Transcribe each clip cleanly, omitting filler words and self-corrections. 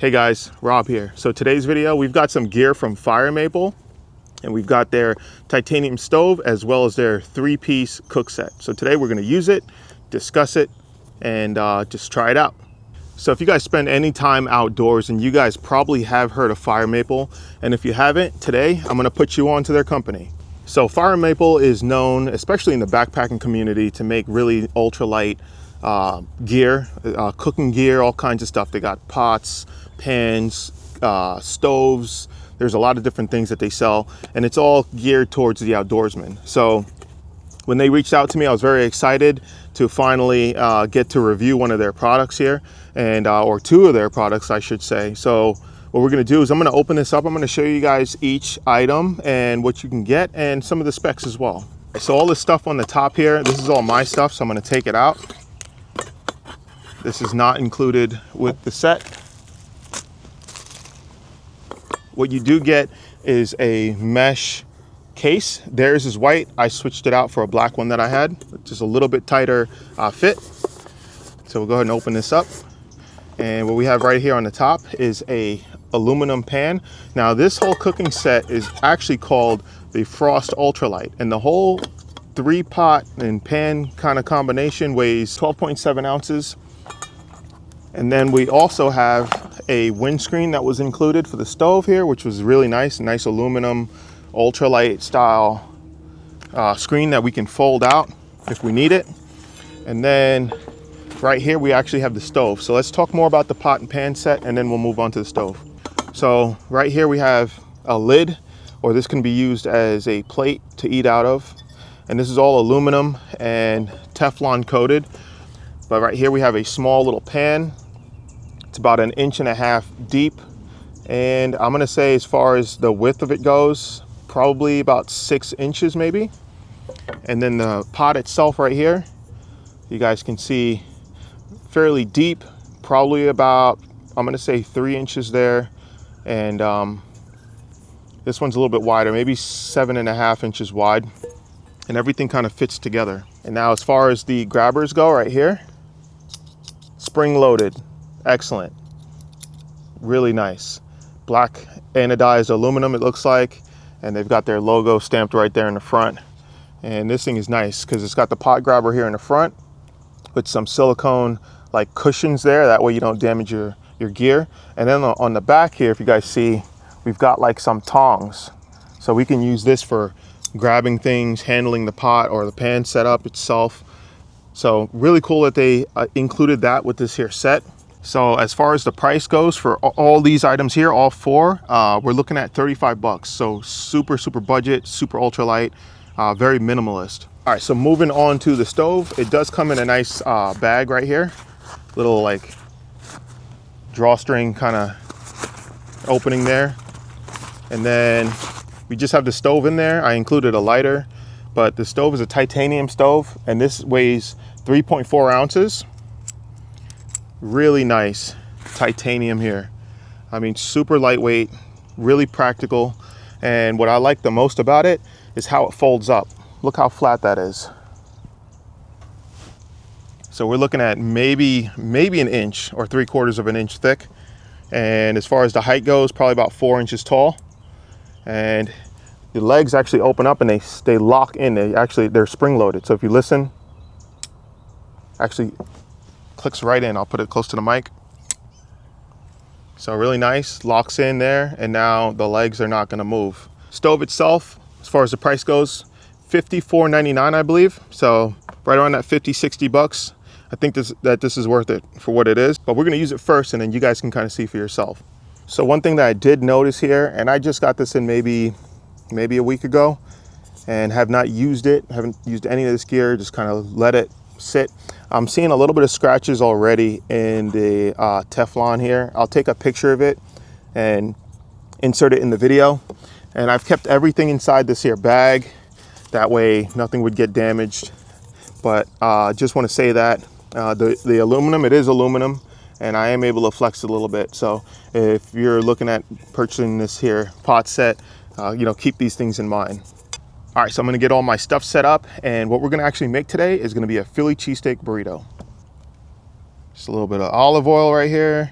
Hey guys, Rob here. So today's video, we've got some gear from Firemaple, and we've got their titanium stove as well as their 3-piece cook set. So today we're gonna use it, discuss it, and just try it out. So if you guys spend any time outdoors, and you guys probably have heard of Firemaple, and if you haven't, today I'm gonna put you on to their company. So Firemaple is known, especially in the backpacking community, to make really ultralight gear, cooking gear, all kinds of stuff. They got pots, pans, stoves. There's a lot of different things that they sell, and it's all geared towards the outdoorsman. So when they reached out to me, I was very excited to finally get to review one of their products here, and or two of their products, I should say. So what we're gonna do is I'm gonna open this up. I'm gonna show you guys each item and what you can get and some of the specs as well. So all this stuff on the top here, this is all my stuff, so I'm gonna take it out. This is not included with the set. What you do get is a mesh case. Theirs is white. I switched it out for a black one that I had, just a little bit tighter fit. So we'll go ahead and open this up. And what we have right here on the top is a aluminum pan. Now this whole cooking set is actually called the Frost Ultralight, and the whole 3-pot and pan kind of combination weighs 12.7 ounces. And then we also have a windscreen that was included for the stove here, which was really nice, a nice aluminum ultralight style screen that we can fold out if we need it. And then right here we actually have the stove. So let's talk more about the pot and pan set, and then we'll move on to the stove. So right here we have a lid, or this can be used as a plate to eat out of. And this is all aluminum and Teflon coated. But right here we have a small little pan. It's about 1.5 inches deep. And I'm gonna say, as far as the width of it goes, probably about 6 inches maybe. And then the pot itself right here, you guys can see, fairly deep, probably about, I'm gonna say 3 inches there. And this one's a little bit wider, maybe 7.5 inches wide. And everything kind of fits together. And now as far as the grabbers go, right here, spring loaded, excellent, really nice. Black anodized aluminum it looks like, and they've got their logo stamped right there in the front. And this thing is nice because it's got the pot grabber here in the front with some silicone like cushions there, that way you don't damage your gear. And then on the back here, if you guys see, we've got like some tongs, so we can use this for grabbing things, handling the pot or the pan setup itself. So really cool that they included that with this here set. So as far as the price goes for all these items here, all four, we're looking at 35 bucks. So super budget, super ultralight, very minimalist. All right, so moving on to the stove, it does come in a nice bag right here, little like drawstring kind of opening there. And then we just have the stove in there. I included a lighter, but the stove is a titanium stove, and this weighs 3.4 ounces. Really nice titanium here. I mean, super lightweight, really practical. And what I like the most about it is how it folds up. Look how flat that is. So we're looking at maybe 1 inch or 3/4 of an inch thick. And as far as the height goes, probably about 4 inches tall. And the legs actually open up and they lock in. They're spring loaded. So if you listen, actually clicks right in. I'll put it close to the mic. So really nice, locks in there, and now the legs are not gonna move. Stove itself, as far as the price goes, $54.99 I believe. So right around that 50-60 bucks. I think that this is worth it for what it is, but we're gonna use it first and then you guys can kind of see for yourself. So one thing that I did notice here, and I just got this in maybe a week ago and have not used it, haven't used any of this gear, just kind of let it sit. I'm seeing a little bit of scratches already in the Teflon here. I'll take a picture of it and insert it in the video. And I've kept everything inside this here bag, that way nothing would get damaged. But just want to say that the aluminum, it is aluminum, and I am able to flex it a little bit. So if you're looking at purchasing this here pot set, you know, keep these things in mind. All right, so I'm gonna get all my stuff set up, and what we're gonna actually make today is gonna be a Philly cheesesteak burrito. Just a little bit of olive oil right here.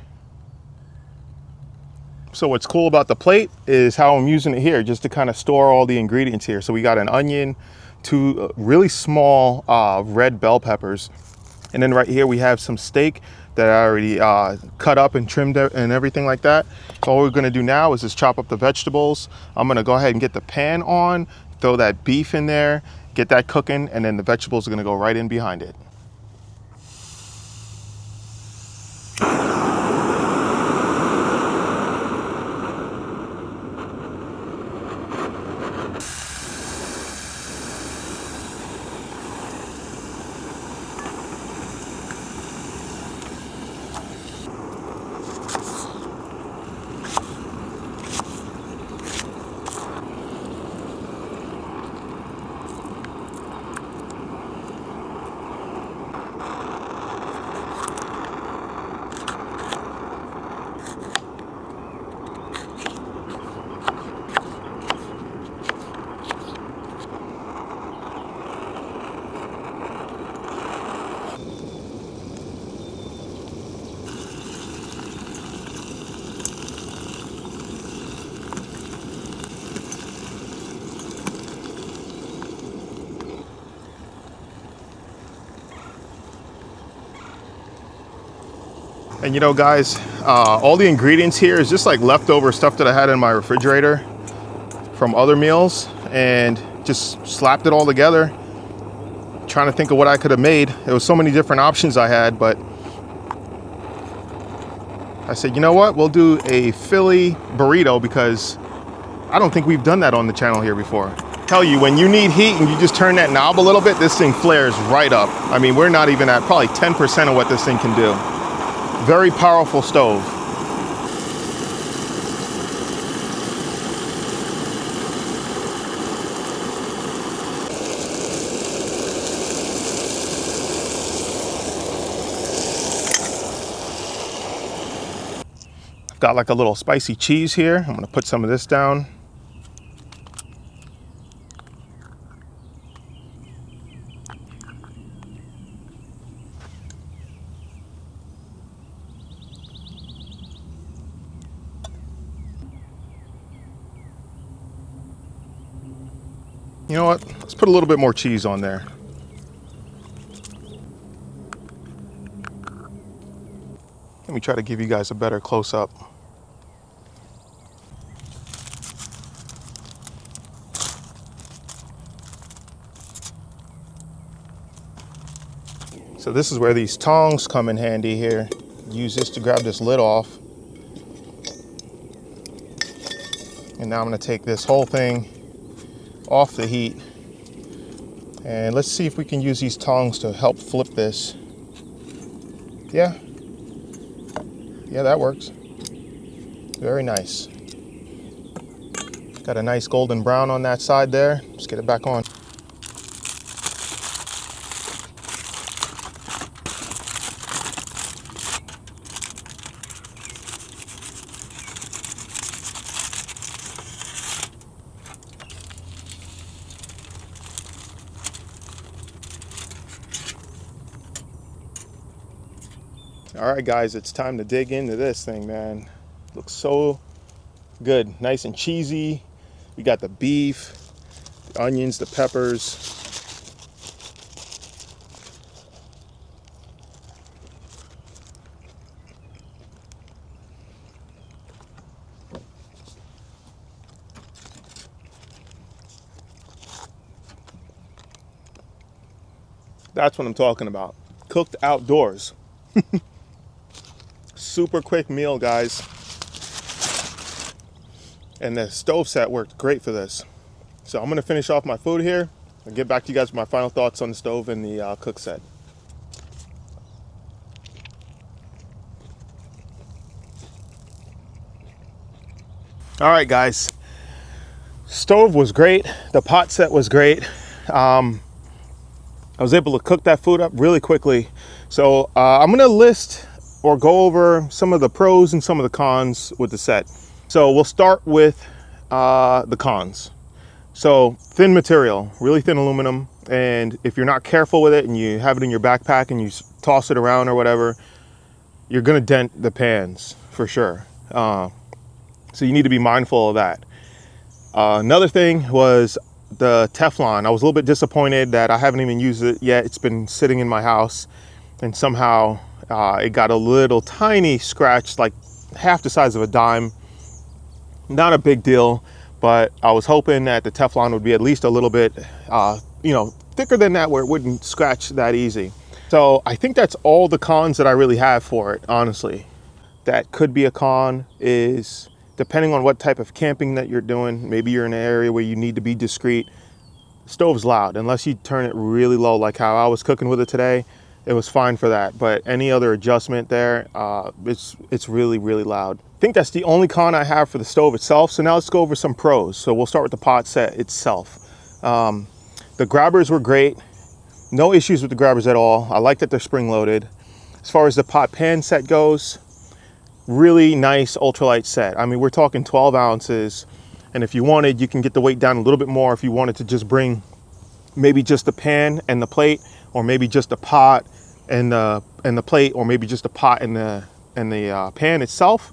So what's cool about the plate is how I'm using it here, just to kind of store all the ingredients here. So we got an onion, two really small red bell peppers, and then right here we have some steak that I already cut up and trimmed and everything like that. So all we're gonna do now is just chop up the vegetables. I'm gonna go ahead and get the pan on, throw that beef in there, get that cooking, and then the vegetables are gonna go right in behind it. And you know, guys, all the ingredients here is just like leftover stuff that I had in my refrigerator from other meals, and just slapped it all together. Trying to think of what I could have made. There was so many different options I had, but I said, you know what? We'll do a Philly burrito, because I don't think we've done that on the channel here before. Tell you, when you need heat and you just turn that knob a little bit, this thing flares right up. I mean, we're not even at probably 10% of what this thing can do. Very powerful stove. I've got like a little spicy cheese here. I'm gonna put some of this down. You know what? Let's put a little bit more cheese on there. Let me try to give you guys a better close-up. So this is where these tongs come in handy here. Use this to grab this lid off. And now I'm gonna take this whole thing off the heat, and let's see if we can use these tongs to help flip this. Yeah, that works. Very nice. Got a nice golden brown on that side there. Let's get it back on. All right, guys, it's time to dig into this thing, man. Looks so good, nice and cheesy. We got the beef, the onions, the peppers. That's what I'm talking about. Cooked outdoors. Super quick meal, guys. And the stove set worked great for this. So I'm gonna finish off my food here and get back to you guys with my final thoughts on the stove and the cook set. All right, guys. Stove was great. The pot set was great. I was able to cook that food up really quickly. So I'm gonna list or go over some of the pros and some of the cons with the set. So we'll start with the cons. So thin material, really thin aluminum, and if you're not careful with it and you have it in your backpack and you toss it around or whatever, you're gonna dent the pans for sure. So you need to be mindful of that. Another thing was the Teflon. I was a little bit disappointed that I haven't even used it yet. It's been sitting in my house, and somehow it got a little tiny scratch, like half the size of a dime. Not a big deal, but I was hoping that the Teflon would be at least a little bit, thicker than that, where it wouldn't scratch that easy. So I think that's all the cons that I really have for it, honestly. That could be a con is, depending on what type of camping that you're doing, maybe you're in an area where you need to be discreet. Stove's loud. Unless you turn it really low, like how I was cooking with it today, it was fine for that. But any other adjustment there, it's really, really loud. I think that's the only con I have for the stove itself. So now let's go over some pros. So we'll start with the pot set itself. The grabbers were great. No issues with the grabbers at all. I like that they're spring loaded. As far as the pot pan set goes, really nice ultralight set. I mean, we're talking 12 ounces. And if you wanted, you can get the weight down a little bit more if you wanted to just bring maybe just the pan and the plate, or maybe just the pot and the plate, or maybe just the pot and the pan itself.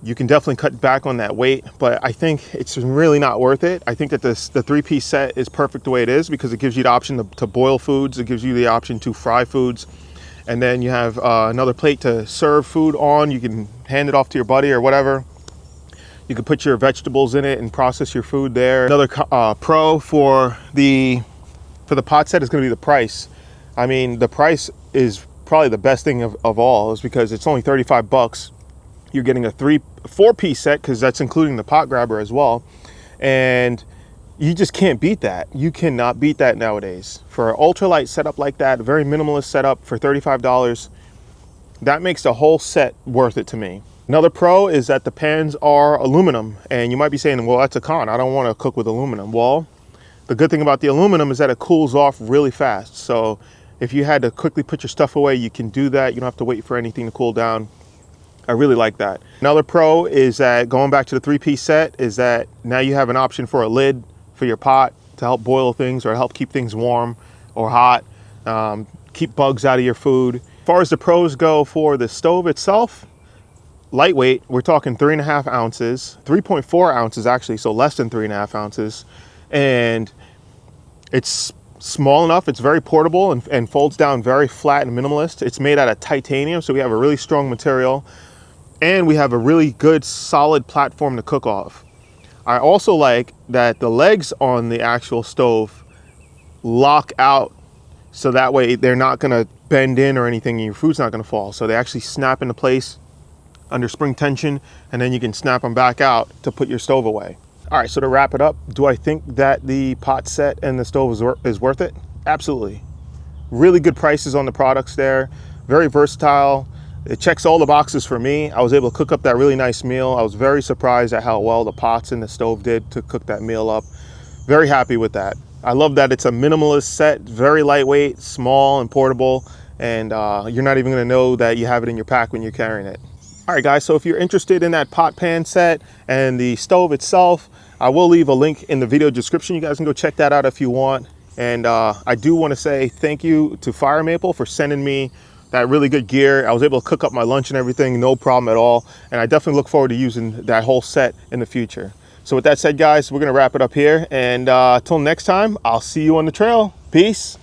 You can definitely cut back on that weight, but I think it's really not worth it. I think that the 3-piece set is perfect the way it is, because it gives you the option to boil foods. It gives you the option to fry foods. And then you have another plate to serve food on. You can hand it off to your buddy or whatever. You can put your vegetables in it and process your food there. Another pro for the pot set is going to be the price. I mean, the price is probably the best thing of all, is because it's only 35 bucks. You're getting a 4-piece set, because that's including the pot grabber as well. And you just can't beat that. You cannot beat that nowadays. For an ultralight setup like that, a very minimalist setup for $35, that makes the whole set worth it to me. Another pro is that the pans are aluminum, and you might be saying, well, that's a con. I don't want to cook with aluminum. Well, the good thing about the aluminum is that it cools off really fast. So if you had to quickly put your stuff away, you can do that. You don't have to wait for anything to cool down. I really like that. Another pro is that, going back to the 3-piece set, is that now you have an option for a lid for your pot to help boil things or help keep things warm or hot, keep bugs out of your food. As far as the pros go for the stove itself, lightweight, we're talking 3.5 ounces, 3.4 ounces actually, so less than 3.5 ounces. And it's small enough, it's very portable and folds down very flat and minimalist. It's made out of titanium, so we have a really strong material. And we have a really good solid platform to cook off. I also like that the legs on the actual stove lock out, so that way they're not gonna bend in or anything, and your food's not gonna fall. So they actually snap into place under spring tension, and then you can snap them back out to put your stove away. All right, so to wrap it up, do I think that the pot set and the stove is worth it? Absolutely. Really good prices on the products there, very versatile. It checks all the boxes for me. I was able to cook up that really nice meal. I was very surprised at how well the pots and the stove did to cook that meal up. Very happy with that. I love that it's a minimalist set, very lightweight, small and portable, and you're not even gonna know that you have it in your pack when you're carrying it. All right, guys, so if you're interested in that pot pan set and the stove itself, I will leave a link in the video description. You guys can go check that out if you want. And I do want to say thank you to Firemaple for sending me that really good gear. I was able to cook up my lunch and everything, no problem at all. And I definitely look forward to using that whole set in the future. So with that said, guys, we're gonna wrap it up here. And till next time, I'll see you on the trail. Peace.